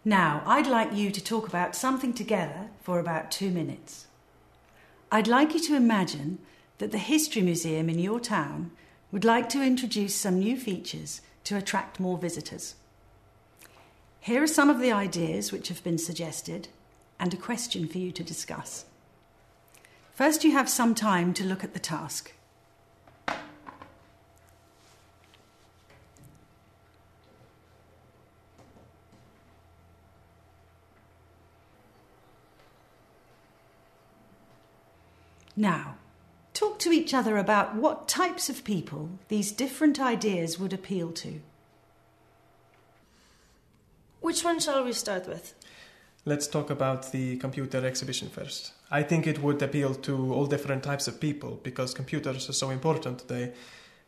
Now, I'd like you to talk about something together for about 2 minutes. I'd like you to imagine that the History Museum in your town would like to introduce some new features to attract more visitors. Here are some of the ideas which have been suggested and a question for you to discuss. First, you have some time to look at the task. Now, talk to each other about what types of people these different ideas would appeal to. Which one shall we start with? Let's talk about the computer exhibition first. I think it would appeal to all different types of people because computers are so important today.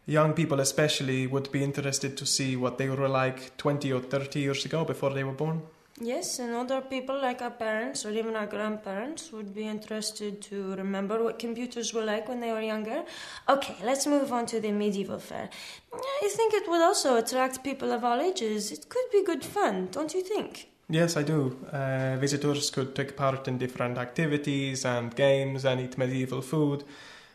Young people especially would be interested to see what they were like 20 or 30 years ago before they were born. Yes, and older people like our parents or even our grandparents would be interested to remember what computers were like when they were younger. Okay, let's move on to the medieval fair. I think it would also attract people of all ages. It could be good fun, don't you think? Yes, I do. Visitors could take part in different activities and games and eat medieval food.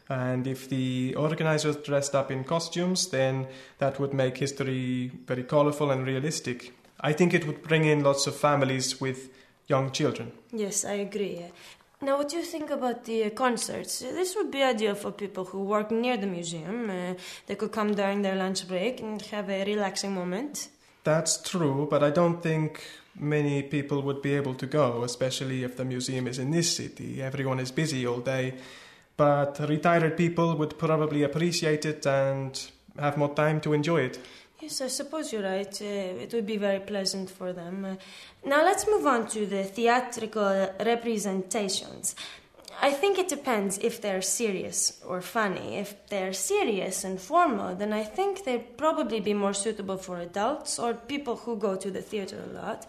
And if the organizers dressed up in costumes, then that would make history very colorful and realistic. I think it would bring in lots of families with young children. Yes, I agree. Now, what do you think about the concerts? This would be ideal for people who work near the museum. They could come during their lunch break and have a relaxing moment. That's true, but I don't think many people would be able to go, especially if the museum is in this city. Everyone is busy all day. But retired people would probably appreciate it and have more time to enjoy it. Yes, I suppose you're right. It would be very pleasant for them. Now let's move on to the theatrical representations. I think it depends if they're serious or funny. If they're serious and formal, then I think they'd probably be more suitable for adults or people who go to the theater a lot.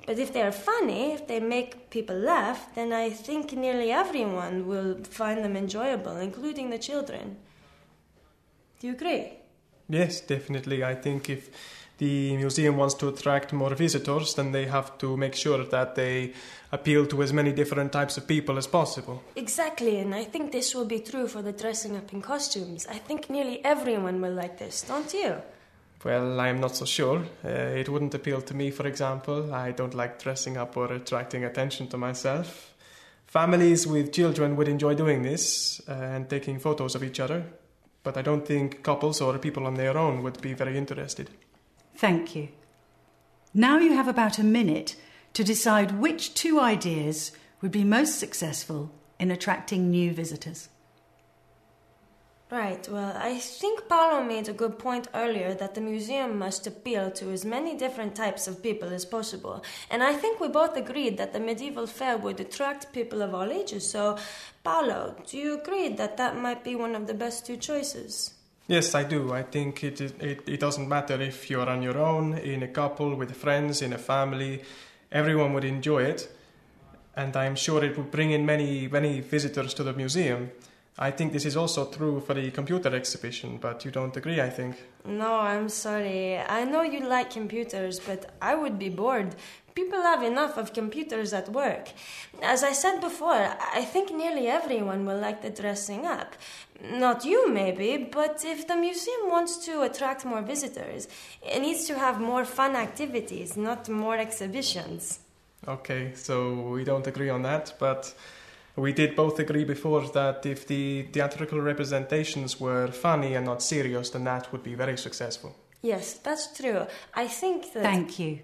But if they're funny, if they make people laugh, then I think nearly everyone will find them enjoyable, including the children. Do you agree? Yes, definitely. I think if the museum wants to attract more visitors, then they have to make sure that they appeal to as many different types of people as possible. Exactly, and I think this will be true for the dressing up in costumes. I think nearly everyone will like this, don't you? Well, I'm not so sure. It wouldn't appeal to me, for example. I don't like dressing up or attracting attention to myself. Families with children would enjoy doing this and taking photos of each other. But I don't think couples or people on their own would be very interested. Thank you. Now you have about a minute to decide which 2 ideas would be most successful in attracting new visitors. Right, well, I think Paolo made a good point earlier that the museum must appeal to as many different types of people as possible. And I think we both agreed that the medieval fair would attract people of all ages. So, Paolo, do you agree that that might be one of the best 2 choices? Yes, I do. I think it doesn't matter if you're on your own, in a couple, with friends, in a family. Everyone would enjoy it. And I'm sure it would bring in many visitors to the museum. I think this is also true for the computer exhibition, but you don't agree, I think. No, I'm sorry. I know you like computers, but I would be bored. People have enough of computers at work. As I said before, I think nearly everyone will like the dressing up. Not you, maybe, but if the museum wants to attract more visitors, it needs to have more fun activities, not more exhibitions. Okay, so we don't agree on that, but we did both agree before that if the theatrical representations were funny and not serious, then that would be very successful. Yes, that's true. I think that... Thank you.